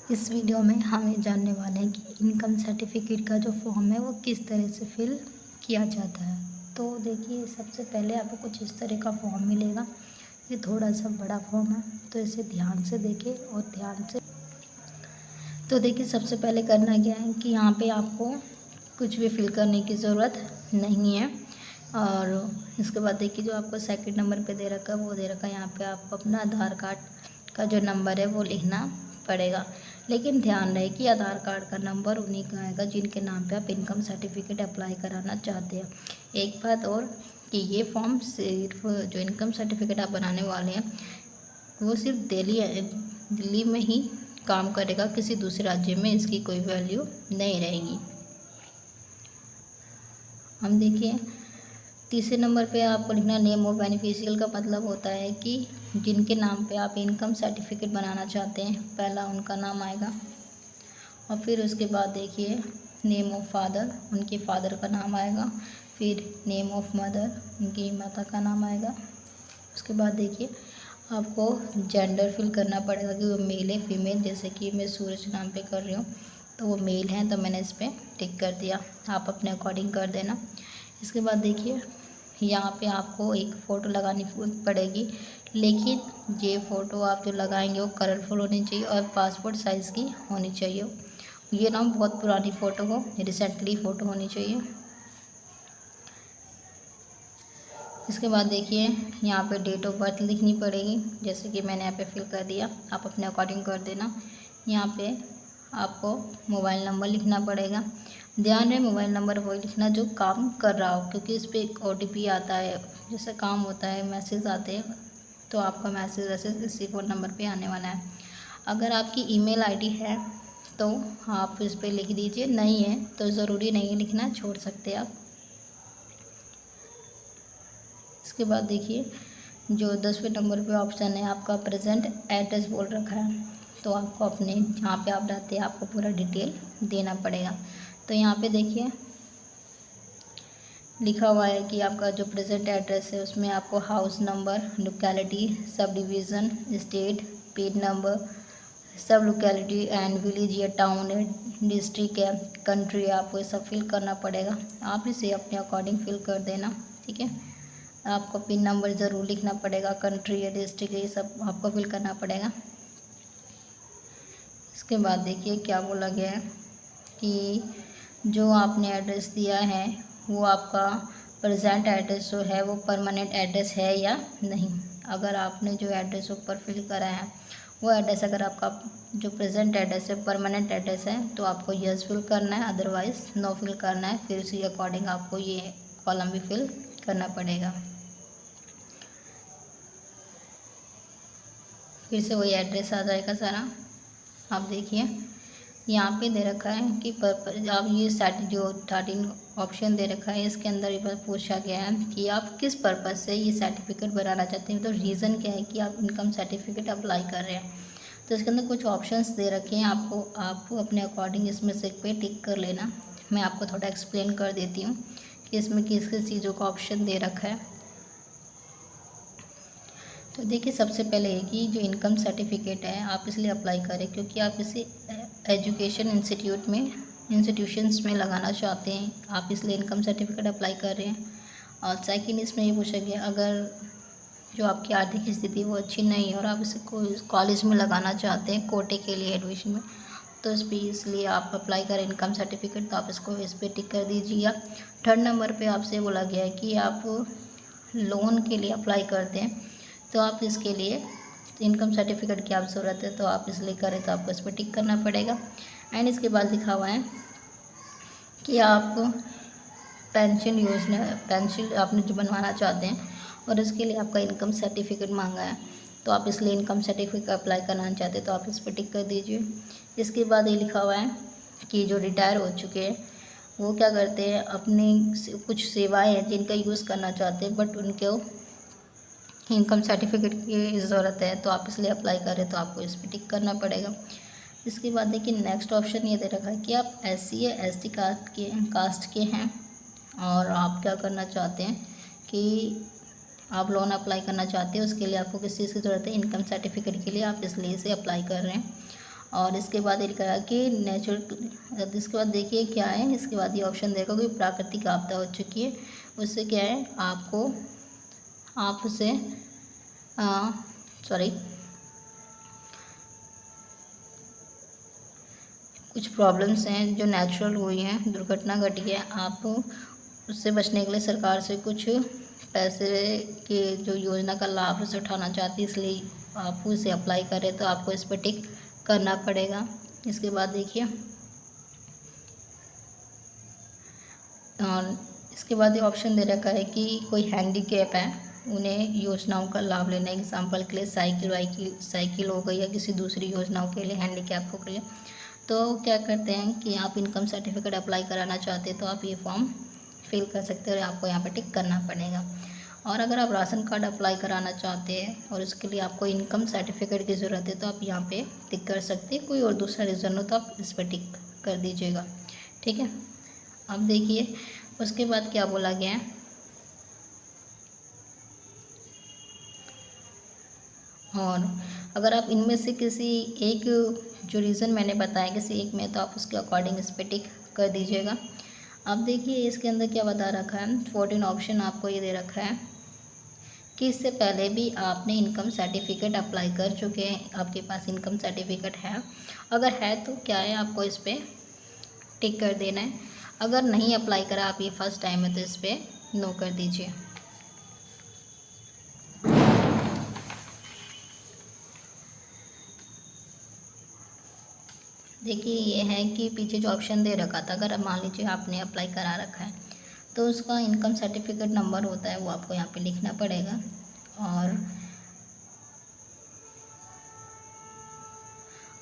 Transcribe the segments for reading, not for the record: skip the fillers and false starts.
इस वीडियो में हम ये जानने वाले हैं कि इनकम सर्टिफिकेट का जो फॉर्म है वो किस तरह से फिल किया जाता है। तो देखिए, सबसे पहले आपको कुछ इस तरह का फॉर्म मिलेगा। ये थोड़ा सा बड़ा फॉर्म है, तो इसे ध्यान से देखें और ध्यान से। तो देखिए, सबसे पहले करना क्या है कि यहाँ पे आपको कुछ भी फिल करने की ज़रूरत नहीं है। और इसके बाद देखिए, जो आपको सेकंड नंबर पे दे रखा है वो दे रखा है, यहाँ पे आपको अपना आधार कार्ड का जो नंबर है वो लिखना पड़ेगा। लेकिन ध्यान रहे कि आधार कार्ड का नंबर उन्हीं का आएगा जिनके नाम पे आप इनकम सर्टिफिकेट अप्लाई कराना चाहते हैं। एक बात और कि ये फॉर्म सिर्फ जो इनकम सर्टिफिकेट आप बनाने वाले हैं वो सिर्फ दिल्ली में ही काम करेगा, किसी दूसरे राज्य में इसकी कोई वैल्यू नहीं रहेगी। हम देखिए, तीसरे नंबर पे आपको लिखना नेम ऑफ बेनिफिशियल का मतलब होता है कि जिनके नाम पे आप इनकम सर्टिफिकेट बनाना चाहते हैं, पहला उनका नाम आएगा और फिर उसके बाद देखिए नेम ऑफ फादर, उनके फादर का नाम आएगा। फिर नेम ऑफ मदर, उनकी माता का नाम आएगा। उसके बाद देखिए आपको जेंडर फिल करना पड़ेगा कि वो मेल है फीमेल। जैसे कि मैं सूरज नाम पे कर रही हूँ तो वो मेल है, तो मैंने इस पर टिक कर दिया। आप अपने अकॉर्डिंग कर देना। इसके बाद देखिए, यहाँ पे आपको एक फ़ोटो लगानी पड़ेगी, लेकिन ये फ़ोटो आप जो लगाएंगे वो कलरफुल होनी चाहिए और पासपोर्ट साइज़ की होनी चाहिए। ये ना बहुत पुरानी फ़ोटो हो, रिसेंटली फ़ोटो होनी चाहिए। इसके बाद देखिए, यहाँ पे डेट ऑफ बर्थ लिखनी पड़ेगी, जैसे कि मैंने यहाँ पे फिल कर दिया। आप अपने अकॉर्डिंग कर देना। यहाँ पे आपको मोबाइल नंबर लिखना पड़ेगा। ध्यान रहे, मोबाइल नंबर वही लिखना जो काम कर रहा हो, क्योंकि इस पर एक OTP आता है, जैसे काम होता है, मैसेज आते हैं, तो आपका मैसेज वैसेज इसी फ़ोन नंबर पे आने वाला है। अगर आपकी ईमेल आईडी है तो आप इस पर लिख दीजिए, नहीं है तो ज़रूरी नहीं लिखना, छोड़ सकते आप। इसके बाद देखिए, जो 10वें नंबर पे ऑप्शन है आपका प्रेजेंट एड्रेस बोल रखा है, तो आपको अपने जहाँ पे आप रहते हैं आपको पूरा डिटेल देना पड़ेगा। तो यहाँ पे देखिए लिखा हुआ है कि आपका जो प्रेजेंट एड्रेस है उसमें आपको house number, locality, sub division, state, pin number, सब लोकेलिटी एंड विलेज या टाउन है, डिस्ट्रिक्ट है, कंट्री है, आपको ये सब फिल करना पड़ेगा। आप इसे अपने अकॉर्डिंग फिल कर देना, ठीक है। आपको पिन नंबर ज़रूर लिखना पड़ेगा, कंट्री या डिस्ट्रिक्ट ये सब आपको फिल करना पड़ेगा। इसके बाद देखिए क्या बोला गया है कि जो आपने एड्रेस दिया है वो आपका प्रेजेंट एड्रेस जो है वो परमानेंट एड्रेस है या नहीं। अगर आपने जो एड्रेस ऊपर फिल करा है वो एड्रेस अगर आपका जो प्रेजेंट एड्रेस है परमानेंट एड्रेस है तो आपको यस फिल करना है, अदरवाइज़ नो फिल करना है। फिर उसी अकॉर्डिंग आपको ये कॉलम भी फिल करना पड़ेगा। फिर से वही एड्रेस आ जाएगा सारा। आप देखिए यहाँ पे दे रखा है कि आप ये जो 13 ऑप्शन दे रखा है इसके अंदर ये पूछा गया है कि आप किस पर्पज़ से ये सर्टिफिकेट बनाना चाहते हैं, तो रीज़न क्या है कि आप इनकम सर्टिफिकेट अप्लाई कर रहे हैं। तो इसके अंदर कुछ ऑप्शंस दे रखे हैं, आपको अपने अकॉर्डिंग इसमें से एक पे टिक कर लेना। मैं आपको थोड़ा एक्सप्लेन कर देती हूँ कि इसमें किस किस चीज़ों का ऑप्शन दे रखा है। तो देखिए, सबसे पहले है कि जो इनकम सर्टिफिकेट है आप इसलिए अप्लाई करें क्योंकि आप इसे एजुकेशन इंस्टीट्यूशंस में लगाना चाहते हैं, आप इसलिए इनकम सर्टिफिकेट अप्लाई कर रहे हैं। और सेकंड इसमें ये पूछा गया, अगर जो आपकी आर्थिक स्थिति वो अच्छी नहीं है और आप इसे कोई कॉलेज में लगाना चाहते हैं कोटे के लिए एडमिशन में, तो इसलिए आप अप्लाई करें इनकम सर्टिफिकेट, तो आप इसको इस पर टिक कर दीजिएगा। थर्ड नंबर पर आपसे बोला गया है कि आप लोन के लिए अप्लाई करते हैं, तो आप इसके लिए इनकम सर्टिफिकेट की आप ज़रूरत है, तो आप इसलिए करें तो आपको इस पर टिक करना पड़ेगा। एंड इसके बाद लिखा हुआ है कि आप पेंशन आपने जो बनवाना चाहते हैं और इसके लिए आपका इनकम सर्टिफिकेट मांगा है, तो आप इसलिए इनकम सर्टिफिकेट अप्लाई करना चाहते हैं, तो आप इस पर टिक कर दीजिए। इसके बाद ये लिखा हुआ है कि जो रिटायर हो चुके हैं वो क्या करते हैं, अपनी कुछ सेवाएँ हैं जिनका यूज़ करना चाहते हैं बट उनको इनकम सर्टिफिकेट की ज़रूरत है, तो आप इसलिए अप्लाई करें, तो आपको इस पर टिक करना पड़ेगा। इसके बाद देखिए नेक्स्ट ऑप्शन ये दे रखा है कि आप SC या ST कास्ट के हैं और आप क्या करना चाहते हैं कि आप लोन अप्लाई करना चाहते हैं, उसके लिए आपको किस चीज़ की ज़रूरत है, इनकम सर्टिफिकेट के लिए, आप इसलिए इसे अप्लाई कर रहे हैं। और इसके बाद ये लिखा है कि नेचुरल, इसके बाद देखिए क्या है, इसके बाद ये ऑप्शन देगा कोई प्राकृतिक आपदा हो चुकी है, उससे क्या है आपको, आप उसे सॉरी कुछ प्रॉब्लम्स हैं जो नेचुरल हुई हैं, दुर्घटना घटी है, आप उससे बचने के लिए सरकार से कुछ पैसे के जो योजना का लाभ उसे उठाना चाहती है, इसलिए आप उसे अप्लाई करें तो आपको इस पर टिक करना पड़ेगा। इसके बाद देखिए और इसके बाद ये ऑप्शन दे रखा है कि कोई हैंडीकैप है उन्हें योजनाओं का लाभ लेना, एग्जाम्पल के लिए साइकिल हो गई या किसी दूसरी योजनाओं के लिए हैंडीकैप हो गई। तो क्या करते हैं कि आप इनकम सर्टिफिकेट अप्लाई कराना चाहते हैं तो आप ये फॉर्म फिल कर सकते हो और आपको यहाँ पे टिक करना पड़ेगा। और अगर आप राशन कार्ड अप्लाई कराना चाहते हैं और उसके लिए आपको इनकम सर्टिफिकेट की ज़रूरत है तो आप यहाँ पे टिक कर सकते हैं। कोई और दूसरा रीज़न हो तो आप इस पर टिक कर दीजिएगा, ठीक है। अब देखिए उसके बाद क्या बोला गया है, और अगर आप इनमें से किसी एक जो रीज़न मैंने बताया किसी एक में, तो आप उसके अकॉर्डिंग इस पर टिक कर दीजिएगा। अब देखिए इसके अंदर क्या बता रखा है, 14 ऑप्शन आपको ये दे रखा है कि इससे पहले भी आपने इनकम सर्टिफिकेट अप्लाई कर चुके हैं, आपके पास इनकम सर्टिफिकेट है, अगर है तो क्या है आपको इस पर टिक कर देना है। अगर नहीं अप्लाई करा, आप ये फर्स्ट टाइम है तो इस पर नो कर दीजिए। देखिए ये है कि पीछे जो ऑप्शन दे रखा था, अगर मान लीजिए आपने अप्लाई करा रखा है तो उसका इनकम सर्टिफिकेट नंबर होता है वो आपको यहाँ पे लिखना पड़ेगा,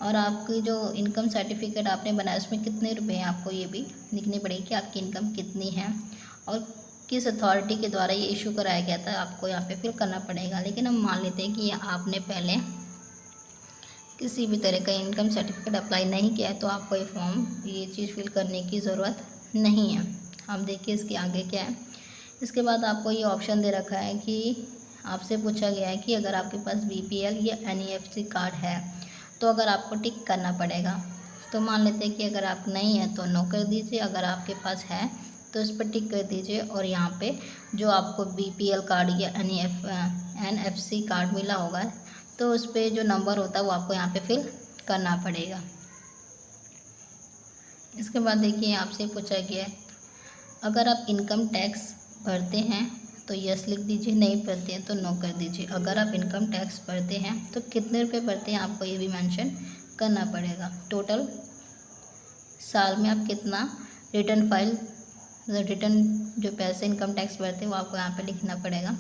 और आपकी जो इनकम सर्टिफिकेट आपने बनाया उसमें कितने रुपए हैं आपको ये भी लिखनी पड़ेगी कि आपकी इनकम कितनी है और किस अथॉरिटी के द्वारा ये इशू कराया गया था, आपको यहाँ पे फिल करना पड़ेगा। लेकिन हम मान लेते हैं कि आपने पहले किसी भी तरह का इनकम सर्टिफिकेट अप्लाई नहीं किया है तो आपको ये चीज़ फिल करने की ज़रूरत नहीं है। अब देखिए इसके आगे क्या है, इसके बाद आपको ये ऑप्शन दे रखा है कि आपसे पूछा गया है कि अगर आपके पास BPL या NEFT कार्ड है तो अगर आपको टिक करना पड़ेगा। तो मान लेते हैं कि अगर आप नहीं है तो नो कर दीजिए, अगर आपके पास है तो इस पर टिक कर दीजिए और यहाँ पे जो आपको BPL कार्ड या NFC कार्ड मिला होगा तो उस पर जो नंबर होता है वो आपको यहाँ पे फिल करना पड़ेगा। इसके बाद देखिए आपसे पूछा गया है अगर आप इनकम टैक्स भरते हैं तो यस लिख दीजिए, नहीं भरते हैं तो नो कर दीजिए। अगर आप इनकम टैक्स भरते हैं तो कितने रुपए भरते हैं आपको ये भी मेंशन करना पड़ेगा। टोटल साल में आप कितना रिटर्न जो पैसे इनकम टैक्स भरते हैं वो आपको यहाँ पे लिखना पड़ेगा।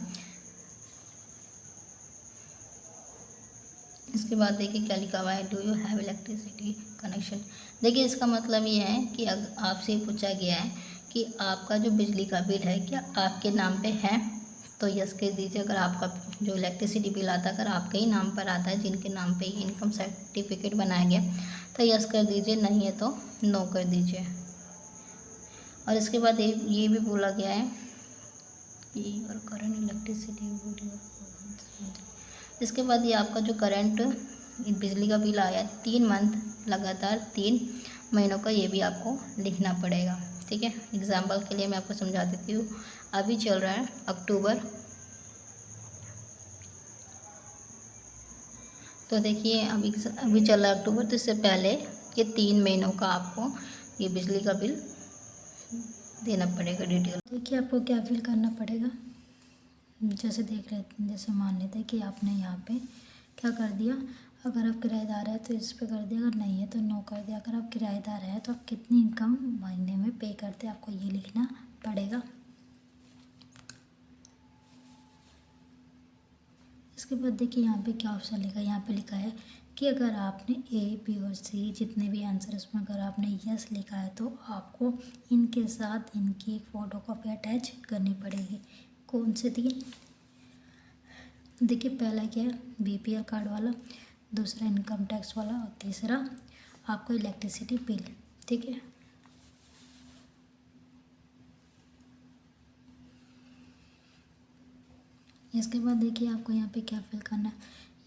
इसके बाद देखिए क्या लिखा हुआ है, do you have electricity connection. देखिए इसका मतलब ये है कि आपसे पूछा गया है कि आपका जो बिजली का बिल है क्या आपके नाम पे है, तो यस कर दीजिए। अगर आपका जो इलेक्ट्रिसिटी बिल आता है अगर आपके ही नाम पर आता है, जिनके नाम पे इनकम सर्टिफिकेट बनाया गया, तो यस कर दीजिए, नहीं है तो नो कर दीजिए। और इसके बाद ये भी बोला गया है कि और करंट इलेक्ट्रिसिटी, इसके बाद ये आपका जो करंट बिजली का बिल आया 3 मंथ लगातार 3 महीनों का, ये भी आपको लिखना पड़ेगा, ठीक है। एग्जाम्पल के लिए मैं आपको समझा देती हूँ। अभी चल रहा है अक्टूबर, तो देखिए अभी चल रहा है अक्टूबर, तो इससे पहले ये 3 महीनों का आपको ये बिजली का बिल देना पड़ेगा डिटेल। देखिए आपको क्या फिल करना पड़ेगा, जैसे देख रहे जैसे मान लेते हैं कि आपने यहाँ पे क्या कर दिया, अगर आप किराएदार है तो इस पे कर दिया, अगर नहीं है तो नो कर दिया। अगर आप किराएदार है तो आप कितनी इनकम महीने में पे करते हैं आपको ये लिखना पड़ेगा। इसके बाद देखिए यहाँ पे क्या ऑप्शन लिखा है, यहाँ पे लिखा है कि अगर आपने A, B और C जितने भी आंसर इसमें अगर आपने यस लिखा है तो आपको इनके साथ इनकी एक फ़ोटोकॉपी अटैच करनी पड़ेगी। कौन से 3? देखिए पहला क्या है BPL कार्ड वाला, दूसरा इनकम टैक्स वाला और तीसरा आपको इलेक्ट्रिसिटी बिल, ठीक है। इसके बाद देखिए आपको यहाँ पे क्या फिल करना है,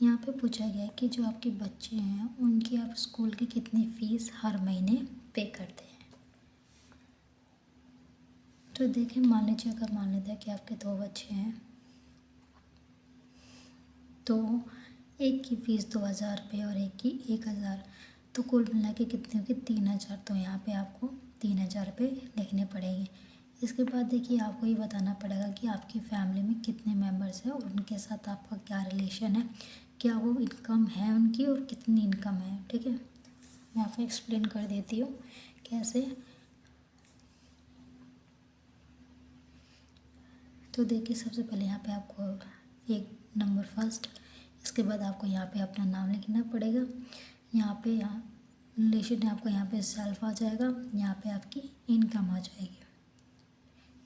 यहाँ पे पूछा गया है कि जो आपके बच्चे हैं उनकी आप स्कूल की कितनी फ़ीस हर महीने पे करते हैं। तो देखिए, मान लीजिए अगर मान लेते हैं कि आपके 2 बच्चे हैं, तो एक की फ़ीस 2000 रुपये और एक की 1000, तो कुल मिला के कितनी होगी 3000। तो यहाँ पे आपको 3000 रुपये लिखने पड़ेंगे। इसके बाद देखिए, आपको ये बताना पड़ेगा कि आपकी फैमिली में कितने मेंबर्स हैं और उनके साथ आपका क्या रिलेशन है, क्या वो इनकम है उनकी और कितनी इनकम है। ठीक है, मैं आपको एक्सप्लेन कर देती हूँ कैसे। तो देखिए, सबसे पहले यहाँ पे आपको एक नंबर फर्स्ट, इसके बाद आपको यहाँ पे अपना नाम लिखना पड़ेगा। यहाँ रिलेशन आपको यहाँ पे सेल्फ आ जाएगा, यहाँ पे आपकी इनकम आ जाएगी।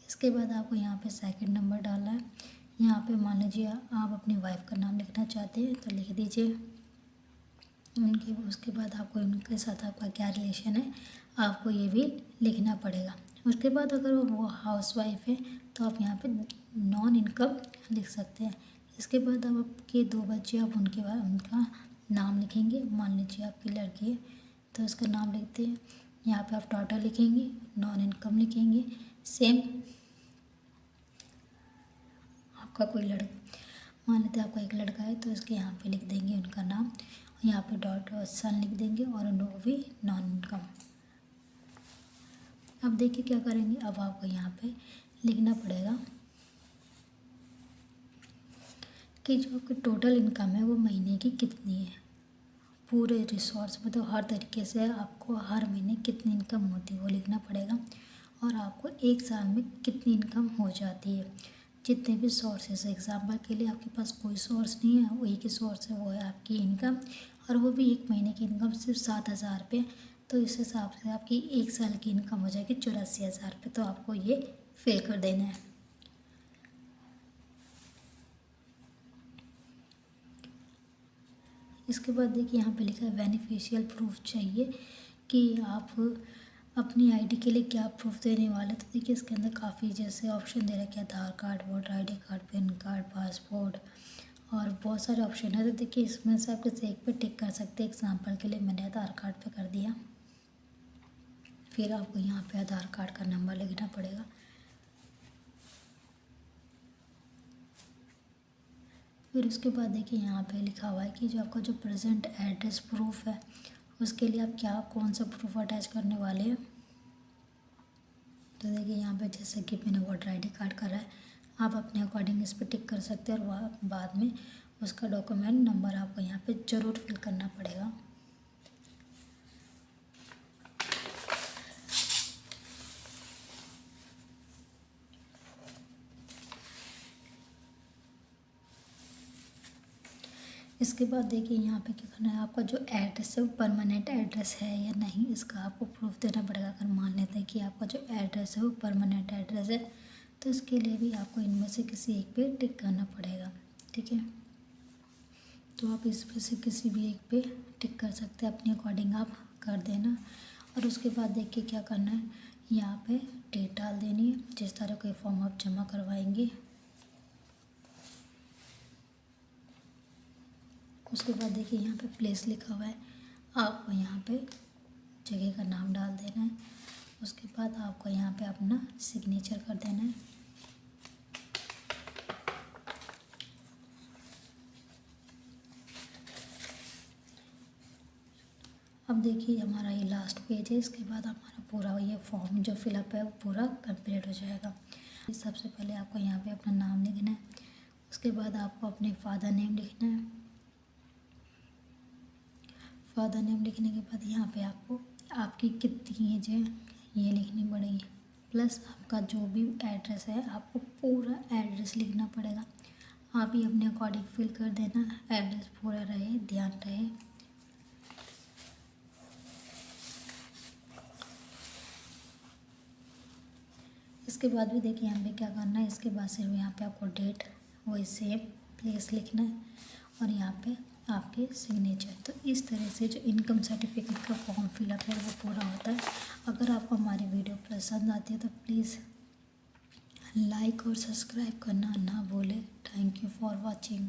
इसके बाद आपको यहाँ पे सेकंड नंबर डालना है। यहाँ पे मान लीजिए आप अपनी वाइफ का नाम लिखना चाहते हैं तो लिख दीजिए उनके। उसके बाद आपको इनके साथ आपका क्या रिलेशन है आपको ये भी लिखना पड़ेगा। उसके बाद अगर वो हाउस वाइफ है तो आप यहाँ पे नॉन इनकम लिख सकते हैं। इसके बाद अब आपके 2 बच्चे, आप उनका नाम लिखेंगे। मान लीजिए आपकी लड़की है तो उसका नाम लिखते हैं। यहाँ पे आप टोटल लिखेंगे, नॉन इनकम लिखेंगे। सेम आपका कोई लड़का, मान लेते हैं आपका एक लड़का है तो इसके यहाँ पे लिख देंगे उनका नाम, यहाँ पे डॉट सन लिख देंगे और नो भी नॉन इनकम। अब देखिए क्या करेंगे, अब आपको यहाँ पे लिखना पड़ेगा कि जो आपकी टोटल इनकम है वो महीने की कितनी है। पूरे रिसोर्स मतलब हर तरीके से आपको हर महीने कितनी इनकम होती है वो लिखना पड़ेगा। और आपको एक साल में कितनी इनकम हो जाती है, जितने भी सोर्सेस। एग्जाम्पल के लिए आपके पास कोई सोर्स नहीं है, वो एक ही सोर्स है, वो है आपकी इनकम, और वो भी एक महीने की इनकम सिर्फ 7000 रुपये। तो इस हिसाब से आपकी एक साल की इनकम हो जाएगी 84,000 रुपये। तो आपको ये फिल कर देना है। इसके बाद देखिए, यहाँ पे लिखा है बेनिफिशियल प्रूफ चाहिए कि आप अपनी आईडी के लिए क्या प्रूफ देने वाले। तो देखिए, इसके अंदर काफ़ी जैसे ऑप्शन दे रखे हैं, Aadhaar card, voter ID card, PAN card, passport और बहुत सारे ऑप्शन है। तो देखिए, इसमें से आप किसी एक पे टिक कर सकते हैं। एग्जांपल के लिए मैंने आधार कार्ड पे कर दिया। फिर आपको यहाँ पे आधार कार्ड का नंबर लिखना पड़ेगा। फिर उसके बाद देखिए, यहाँ पे लिखा हुआ है कि जो आपका जो प्रेजेंट एड्रेस प्रूफ है उसके लिए आप कौन सा प्रूफ अटैच करने वाले हैं। तो देखिए, यहाँ पे जैसे कि मैंने वोटर आईडी कार्ड करा है, आप अपने अकॉर्डिंग इस पर टिक कर सकते हैं और वह बाद में उसका डॉक्यूमेंट नंबर आपको यहाँ पे ज़रूर फिल करना पड़ेगा। इसके बाद देखिए, यहाँ पे क्या करना है, आपका जो एड्रेस है वो परमानेंट एड्रेस है या नहीं, इसका आपको प्रूफ देना पड़ेगा। अगर मान लेते हैं कि आपका जो एड्रेस है वो परमानेंट एड्रेस है तो इसके लिए भी आपको इनमें से किसी एक पे टिक करना पड़ेगा। ठीक है, तो आप इसमें से किसी भी एक पे टिक कर सकते हैं, अपने अकॉर्डिंग आप कर देना। और उसके बाद देखिए क्या करना है, यहाँ पे डेट डाल देनी है जिस तरह कोई फॉर्म आप जमा करवाएंगे। उसके बाद देखिए, यहाँ पे प्लेस लिखा हुआ है, आपको यहाँ पे जगह का नाम डाल देना है। उसके बाद आपको यहाँ पे अपना सिग्नेचर कर देना है। अब देखिए, हमारा ये लास्ट पेज है। इसके बाद हमारा पूरा ये फॉर्म जो फिलअप है वो पूरा कंप्लीट हो जाएगा। सबसे पहले आपको यहाँ पे अपना नाम लिखना है। उसके बाद आपको अपने फादर नेम लिखना है। फादर नेम लिखने के बाद यहाँ पे आपको आपकी कितनी एज है ये लिखनी पड़ेगी, प्लस आपका जो भी एड्रेस है आपको पूरा एड्रेस लिखना पड़ेगा। आप ही अपने अकॉर्डिंग फिल कर देना, एड्रेस पूरा रहे, ध्यान रहे। इसके बाद भी देखिए, यहाँ पे क्या करना है, इसके बाद सिर्फ यहाँ पे आपको डेट वही सेम प्लेस लिखना है और यहाँ पे आपके सिग्नेचर। तो इस तरह से जो इनकम सर्टिफिकेट का फॉर्म फिलअप है वो पूरा होता है। अगर आपको हमारी वीडियो पसंद आती है तो प्लीज़ लाइक और सब्सक्राइब करना ना भूलें। Thank you for watching.